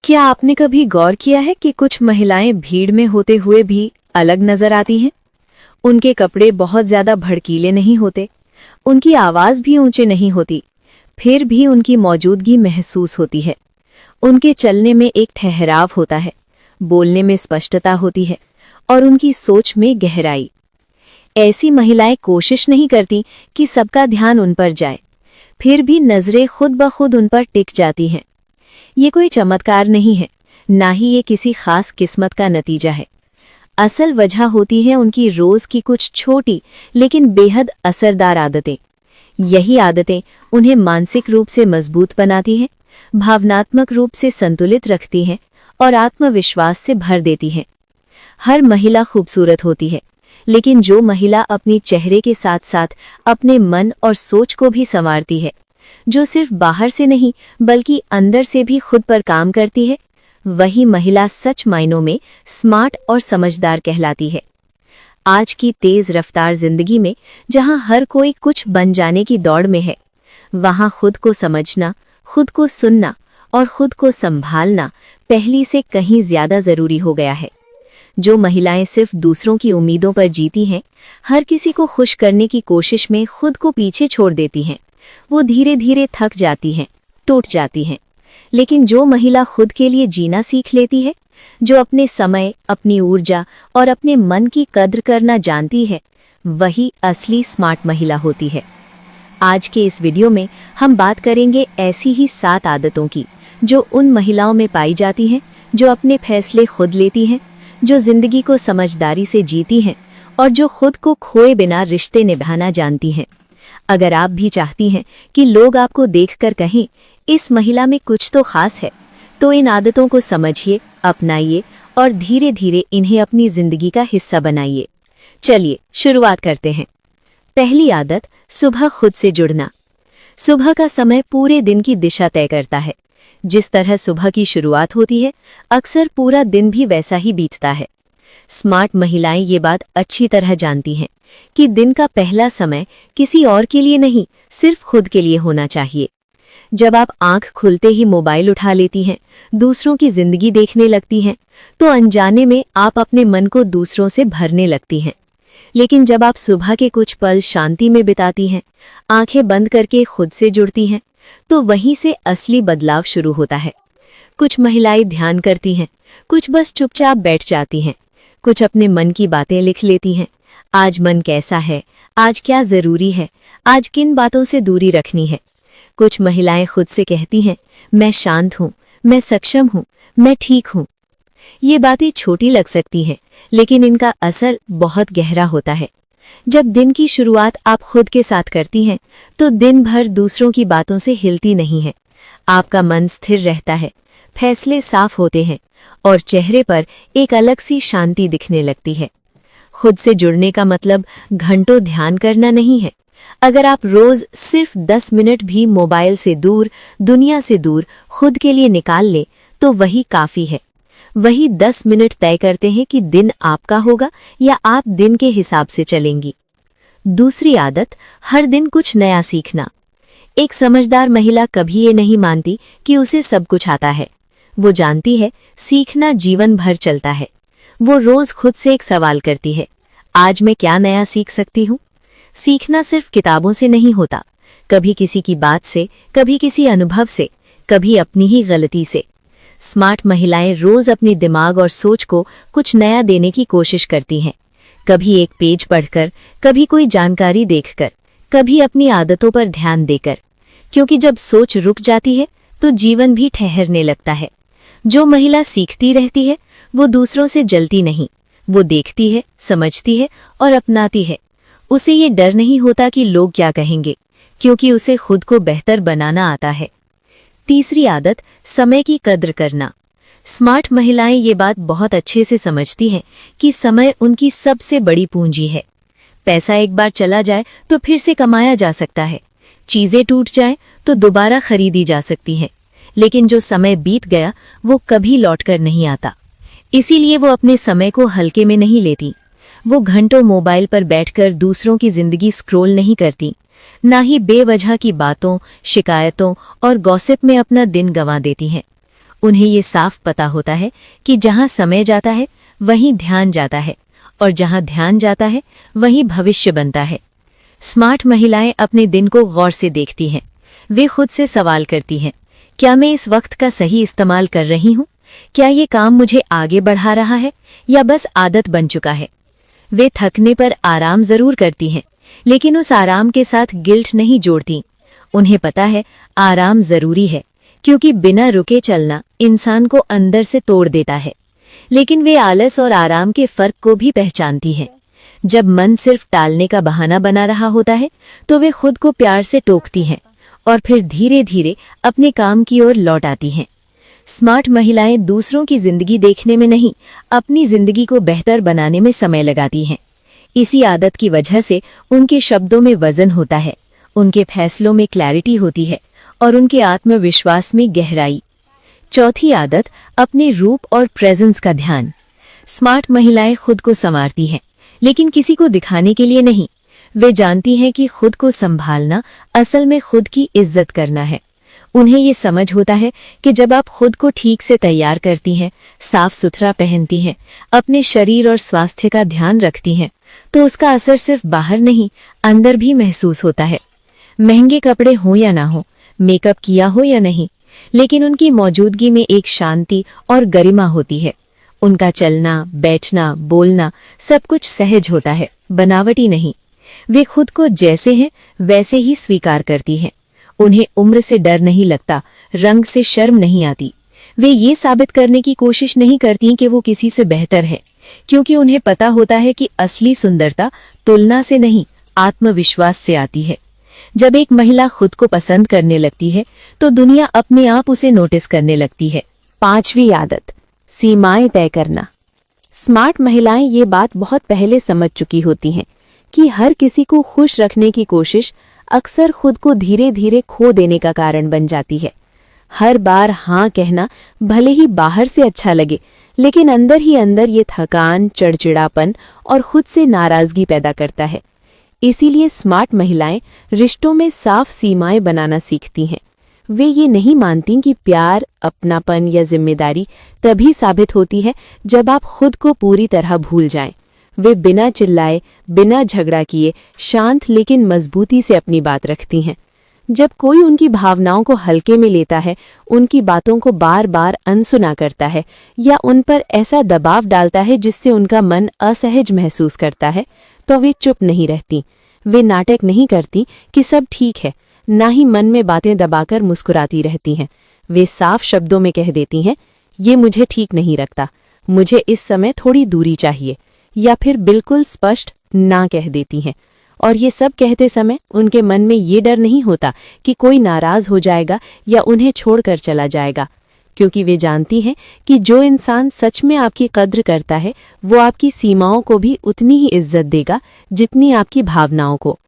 क्या आपने कभी गौर किया है कि कुछ महिलाएं भीड़ में होते हुए भी अलग नजर आती हैं? उनके कपड़े बहुत ज्यादा भड़कीले नहीं होते, उनकी आवाज भी ऊंचे नहीं होती, फिर भी उनकी मौजूदगी महसूस होती है। उनके चलने में एक ठहराव होता है, बोलने में स्पष्टता होती है और उनकी सोच में गहराई। ऐसी महिलाएं कोशिश नहीं करती कि सबका ध्यान उन पर जाए, फिर भी नजरें खुद ब खुद उन पर टिक जाती हैं। ये कोई चमत्कार नहीं है, ना ही ये किसी खास किस्मत का नतीजा है। असल वजह होती है उनकी रोज की कुछ छोटी लेकिन बेहद असरदार आदतें। यही आदतें उन्हें मानसिक रूप से मजबूत बनाती हैं, भावनात्मक रूप से संतुलित रखती हैं और आत्मविश्वास से भर देती हैं। हर महिला खूबसूरत होती है, लेकिन जो महिला अपनी चेहरे के साथ साथ अपने मन और सोच को भी संवारती है, जो सिर्फ बाहर से नहीं बल्कि अंदर से भी खुद पर काम करती है, वही महिला सच मायनों में स्मार्ट और समझदार कहलाती है। आज की तेज रफ्तार जिंदगी में जहां हर कोई कुछ बन जाने की दौड़ में है, वहां खुद को समझना, खुद को सुनना और खुद को संभालना पहली से कहीं ज्यादा जरूरी हो गया है। जो महिलाएं सिर्फ दूसरों की उम्मीदों पर जीती हैं, हर किसी को खुश करने की कोशिश में खुद को पीछे छोड़ देती हैं, वो धीरे धीरे थक जाती हैं, टूट जाती हैं। लेकिन जो महिला खुद के लिए जीना सीख लेती है, जो अपने समय, अपनी ऊर्जा और अपने मन की कद्र करना जानती है, वही असली स्मार्ट महिला होती है। आज के इस वीडियो में हम बात करेंगे ऐसी ही 7 आदतों की जो उन महिलाओं में पाई जाती हैं जो अपने फैसले खुद लेती हैं, जो जिंदगी को समझदारी से जीती हैं और जो खुद को खोए बिना रिश्ते निभाना जानती हैं। अगर आप भी चाहती हैं कि लोग आपको देखकर कहें इस महिला में कुछ तो खास है, तो इन आदतों को समझिए, अपनाइए और धीरे धीरे इन्हें अपनी जिंदगी का हिस्सा बनाइए। चलिए शुरुआत करते हैं। पहली आदत, सुबह खुद से जुड़ना। सुबह का समय पूरे दिन की दिशा तय करता है। जिस तरह सुबह की शुरुआत होती है, अक्सर पूरा दिन भी वैसा ही बीतता है। स्मार्ट महिलाएं ये बात अच्छी तरह जानती हैं कि दिन का पहला समय किसी और के लिए नहीं, सिर्फ खुद के लिए होना चाहिए। जब आप आंख खुलते ही मोबाइल उठा लेती हैं, दूसरों की जिंदगी देखने लगती हैं, तो अनजाने में आप अपने मन को दूसरों से भरने लगती हैं। लेकिन जब आप सुबह के कुछ पल शांति में बिताती हैं, आंखें बंद करके खुद से जुड़ती हैं, तो वहीं से असली बदलाव शुरू होता है। कुछ महिलाएं ध्यान करती हैं, कुछ बस चुपचाप बैठ जाती हैं, कुछ अपने मन की बातें लिख लेती हैं। आज मन कैसा है, आज क्या जरूरी है, आज किन बातों से दूरी रखनी है। कुछ महिलाएं खुद से कहती हैं, मैं शांत हूँ, मैं सक्षम हूँ, मैं ठीक हूँ। ये बातें छोटी लग सकती हैं, लेकिन इनका असर बहुत गहरा होता है। जब दिन की शुरुआत आप खुद के साथ करती हैं, तो दिन भर दूसरों की बातों से हिलती नहीं है। आपका मन स्थिर रहता है, फैसले साफ होते हैं और चेहरे पर एक अलग सी शांति दिखने लगती है। खुद से जुड़ने का मतलब घंटों ध्यान करना नहीं है। अगर आप रोज सिर्फ 10 मिनट भी मोबाइल से दूर, दुनिया से दूर खुद के लिए निकाल ले, तो वही काफी है। वही 10 मिनट तय करते हैं कि दिन आपका होगा या आप दिन के हिसाब से चलेंगी। दूसरी आदत, हर दिन कुछ नया सीखना। एक समझदार महिला कभी ये नहीं मानती कि उसे सब कुछ आता है। वो जानती है सीखना जीवन भर चलता है। वो रोज खुद से एक सवाल करती है, आज मैं क्या नया सीख सकती हूँ। सीखना सिर्फ किताबों से नहीं होता, कभी किसी की बात से, कभी किसी अनुभव से, कभी अपनी ही गलती से। स्मार्ट महिलाएं रोज अपने दिमाग और सोच को कुछ नया देने की कोशिश करती हैं। कभी एक पेज पढ़कर, कभी कोई जानकारी देखकर, कभी अपनी आदतों पर ध्यान देकर। क्योंकि जब सोच रुक जाती है तो जीवन भी ठहरने लगता है। जो महिला सीखती रहती है वो दूसरों से जलती नहीं, वो देखती है, समझती है और अपनाती है। उसे ये डर नहीं होता कि लोग क्या कहेंगे, क्योंकि उसे खुद को बेहतर बनाना आता है। तीसरी आदत, समय की कद्र करना। स्मार्ट महिलाएं ये बात बहुत अच्छे से समझती हैं कि समय उनकी सबसे बड़ी पूंजी है। पैसा एक बार चला जाए तो फिर से कमाया जा सकता है, चीजें टूट जाएं तो दोबारा खरीदी जा सकती हैं, लेकिन जो समय बीत गया वो कभी लौटकर नहीं आता। इसीलिए वो अपने समय को हल्के में नहीं लेती। वो घंटों मोबाइल पर बैठकर दूसरों की जिंदगी स्क्रॉल नहीं करती, ना ही बेवजह की बातों, शिकायतों और गॉसिप में अपना दिन गंवा देती हैं। उन्हें ये साफ पता होता है कि जहां समय जाता है वहीं ध्यान जाता है, और जहां ध्यान जाता है वहीं भविष्य बनता है। स्मार्ट महिलाएं अपने दिन को गौर से देखती हैं। वे खुद से सवाल करती हैं, क्या मैं इस वक्त का सही इस्तेमाल कर रही हूं? क्या ये काम मुझे आगे बढ़ा रहा है या बस आदत बन चुका है? वे थकने पर आराम जरूर करती हैं, लेकिन उस आराम के साथ गिल्ट नहीं जोड़ती। उन्हें पता है आराम जरूरी है, क्योंकि बिना रुके चलना इंसान को अंदर से तोड़ देता है। लेकिन वे आलस और आराम के फर्क को भी पहचानती हैं। जब मन सिर्फ टालने का बहाना बना रहा होता है तो वे खुद को प्यार से टोकती हैं और फिर धीरे धीरे अपने काम की ओर लौट आती हैं। स्मार्ट महिलाएं दूसरों की जिंदगी देखने में नहीं, अपनी जिंदगी को बेहतर बनाने में समय लगाती हैं। इसी आदत की वजह से उनके शब्दों में वजन होता है, उनके फैसलों में क्लैरिटी होती है और उनके आत्मविश्वास में गहराई। चौथी आदत, अपने रूप और प्रेजेंस का ध्यान। स्मार्ट महिलाएं खुद को संवारती हैं, लेकिन किसी को दिखाने के लिए नहीं। वे जानती हैं कि खुद को संभालना असल में खुद की इज्जत करना है। उन्हें ये समझ होता है कि जब आप खुद को ठीक से तैयार करती हैं, साफ सुथरा पहनती हैं, अपने शरीर और स्वास्थ्य का ध्यान रखती हैं, तो उसका असर सिर्फ बाहर नहीं, अंदर भी महसूस होता है। महंगे कपड़े हो या ना हो, मेकअप किया हो या नहीं, लेकिन उनकी मौजूदगी में एक शांति और गरिमा होती है। उनका चलना, बैठना, बोलना सब कुछ सहज होता है, बनावटी नहीं। वे खुद को जैसे हैं वैसे ही स्वीकार करती हैं। उन्हें उम्र से डर नहीं लगता, रंग से शर्म नहीं आती। वे ये साबित करने की कोशिश नहीं करती कि वो किसी से बेहतर है, क्योंकि उन्हें पता होता है कि असली सुंदरता तुलना से नहीं, आत्मविश्वास से आती है। जब एक महिला खुद को पसंद करने लगती है तो दुनिया अपने आप उसे नोटिस करने लगती है। पांचवी आदत, सीमाएं तय करना। स्मार्ट महिलाएं ये बात बहुत पहले समझ चुकी होती हैं कि हर किसी को खुश रखने की कोशिश अक्सर खुद को धीरे धीरे खो देने का कारण बन जाती है। हर बार हाँ कहना भले ही बाहर से अच्छा लगे, लेकिन अंदर ही अंदर ये थकान, चिड़चिड़ापन और खुद से नाराजगी पैदा करता है। इसीलिए स्मार्ट महिलाएं रिश्तों में साफ सीमाएं बनाना सीखती हैं। वे ये नहीं मानती कि प्यार, अपनापन या जिम्मेदारी तभी साबित होती है जब आप खुद को पूरी तरह भूल जाएं। वे बिना चिल्लाए, बिना झगड़ा किए, शांत लेकिन मजबूती से अपनी बात रखती हैं। जब कोई उनकी भावनाओं को हल्के में लेता है, उनकी बातों को बार बार अनसुना करता है या उन पर ऐसा दबाव डालता है जिससे उनका मन असहज महसूस करता है, तो वे चुप नहीं रहती। वे नाटक नहीं करती कि सब ठीक है, ना ही मन में बातें दबाकर मुस्कुराती रहती हैं। वे साफ शब्दों में कह देती हैं, ये मुझे ठीक नहीं लगता, मुझे इस समय थोड़ी दूरी चाहिए, या फिर बिल्कुल स्पष्ट ना कह देती हैं। और ये सब कहते समय उनके मन में ये डर नहीं होता कि कोई नाराज हो जाएगा या उन्हें छोड़कर चला जाएगा, क्योंकि वे जानती हैं कि जो इंसान सच में आपकी कद्र करता है वो आपकी सीमाओं को भी उतनी ही इज्जत देगा जितनी आपकी भावनाओं को।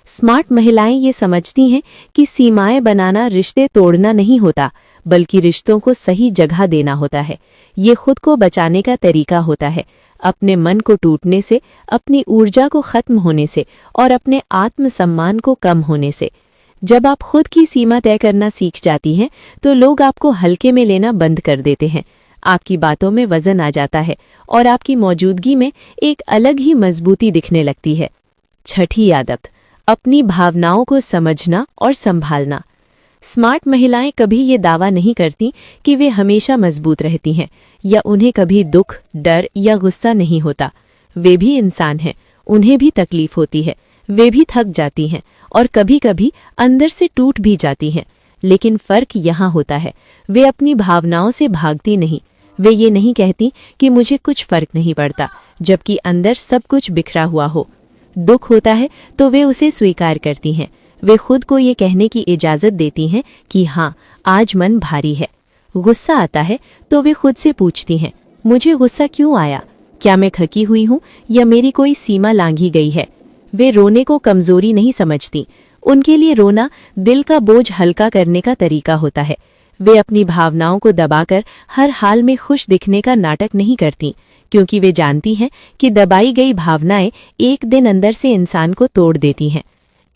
स्मार्ट महिलाएं ये समझती हैं कि सीमाएं बनाना रिश्ते तोड़ना नहीं होता, बल्कि रिश्तों को सही जगह देना होता है। ये खुद को बचाने का तरीका होता है, अपने मन को टूटने से, अपनी ऊर्जा को खत्म होने से और अपने आत्मसम्मान को कम होने से। जब आप खुद की सीमा तय करना सीख जाती हैं तो लोग आपको हल्के में लेना बंद कर देते हैं। आपकी बातों में वजन आ जाता है और आपकी मौजूदगी में एक अलग ही मजबूती दिखने लगती है। छठी आदत, अपनी भावनाओं को समझना और संभालना। स्मार्ट महिलाएं कभी ये दावा नहीं करती कि वे हमेशा मजबूत रहती हैं या उन्हें कभी दुख, डर या गुस्सा नहीं होता। वे भी इंसान हैं, उन्हें भी तकलीफ होती है, वे भी थक जाती हैं और कभी कभी अंदर से टूट भी जाती हैं। लेकिन फर्क यहाँ होता है, वे अपनी भावनाओं से भागती नहीं। वे ये नहीं कहती कि मुझे कुछ फर्क नहीं पड़ता, जबकि अंदर सब कुछ बिखरा हुआ हो। दुख होता है तो वे उसे स्वीकार करती हैं। वे खुद को ये कहने की इजाजत देती हैं कि हाँ, आज मन भारी है। गुस्सा आता है तो वे खुद से पूछती हैं, मुझे गुस्सा क्यों आया? क्या मैं थकी हुई हूँ या मेरी कोई सीमा लांघी गई है? वे रोने को कमजोरी नहीं समझती। उनके लिए रोना दिल का बोझ हल्का करने का तरीका होता है। वे अपनी भावनाओं को दबाकर हर हाल में खुश दिखने का नाटक नहीं करती, क्योंकि वे जानती हैं कि दबाई गई भावनाएं एक दिन अंदर से इंसान को तोड़ देती हैं।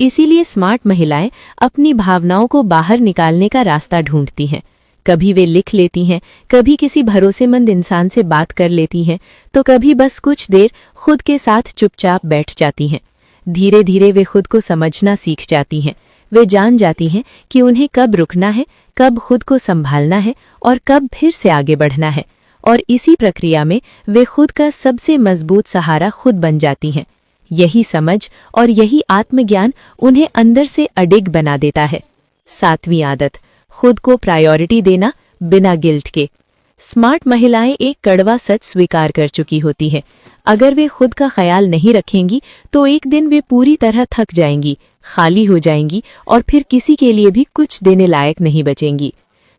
इसीलिए स्मार्ट महिलाएं अपनी भावनाओं को बाहर निकालने का रास्ता ढूंढती हैं। कभी वे लिख लेती हैं, कभी किसी भरोसेमंद इंसान से बात कर लेती हैं, तो कभी बस कुछ देर खुद के साथ चुपचाप बैठ जाती हैं। धीरे धीरे वे खुद को समझना सीख जाती हैं। वे जान जाती हैं कि उन्हें कब रुकना है, कब खुद को संभालना है और कब फिर से आगे बढ़ना है। और इसी प्रक्रिया में वे खुद का सबसे मजबूत सहारा खुद बन जाती हैं। यही समझ और यही आत्मज्ञान उन्हें अंदर से अडिग बना देता है। 7वीं आदत, खुद को प्रायोरिटी देना बिना गिल्ट के। स्मार्ट महिलाएं एक कड़वा सच स्वीकार कर चुकी होती हैं। अगर वे खुद का ख्याल नहीं रखेंगी तो एक दिन वे पूरी तरह थक जाएंगी, खाली हो जाएंगी और फिर किसी के लिए भी कुछ देने लायक नहीं बचेंगी।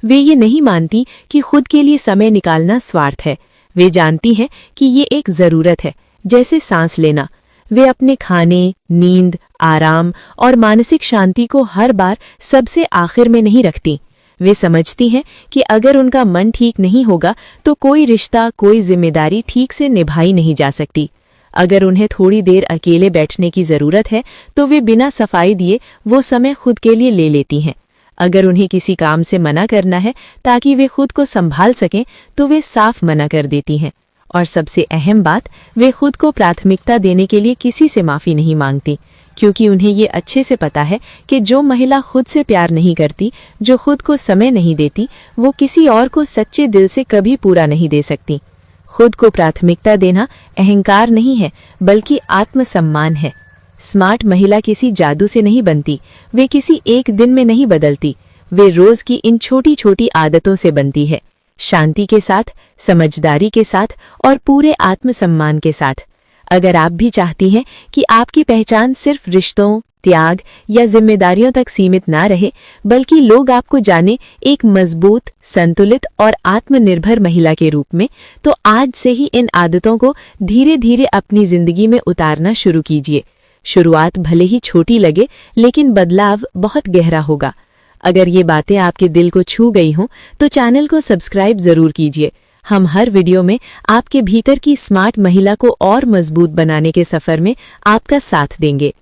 वे ये नहीं मानती कि खुद के लिए समय निकालना स्वार्थ है। वे जानती हैं कि ये एक जरूरत है, जैसे सांस लेना। वे अपने खाने, नींद, आराम और मानसिक शांति को हर बार सबसे आखिर में नहीं रखती। वे समझती हैं कि अगर उनका मन ठीक नहीं होगा तो कोई रिश्ता, कोई जिम्मेदारी ठीक से निभाई नहीं जा सकती। अगर उन्हें थोड़ी देर अकेले बैठने की जरूरत है तो वे बिना सफाई दिए वो समय खुद के लिए ले लेती हैं। अगर उन्हें किसी काम से मना करना है ताकि वे खुद को संभाल सकें तो वे साफ मना कर देती हैं। और सबसे अहम बात, वे खुद को प्राथमिकता देने के लिए किसी से माफी नहीं मांगती, क्योंकि उन्हें ये अच्छे से पता है कि जो महिला खुद से प्यार नहीं करती, जो खुद को समय नहीं देती, वो किसी और को सच्चे दिल से कभी पूरा नहीं दे सकती। खुद को प्राथमिकता देना अहंकार नहीं है, बल्कि आत्मसम्मान है। स्मार्ट महिला किसी जादू से नहीं बनती, वे किसी एक दिन में नहीं बदलती, वे रोज की इन छोटी छोटी आदतों से बनती है। शांति के साथ, समझदारी के साथ और पूरे आत्मसम्मान के साथ। अगर आप भी चाहती हैं कि आपकी पहचान सिर्फ रिश्तों, त्याग या जिम्मेदारियों तक सीमित ना रहे, बल्कि लोग आपको जाने एक मजबूत, संतुलित और आत्मनिर्भर महिला के रूप में, तो आज से ही इन आदतों को धीरे धीरे अपनी जिंदगी में उतारना शुरू कीजिए। शुरुआत भले ही छोटी लगे, लेकिन बदलाव बहुत गहरा होगा। अगर ये बातें आपके दिल को छू गई हों तो चैनल को सब्सक्राइब जरूर कीजिए। हम हर वीडियो में आपके भीतर की स्मार्ट महिला को और मजबूत बनाने के सफर में आपका साथ देंगे।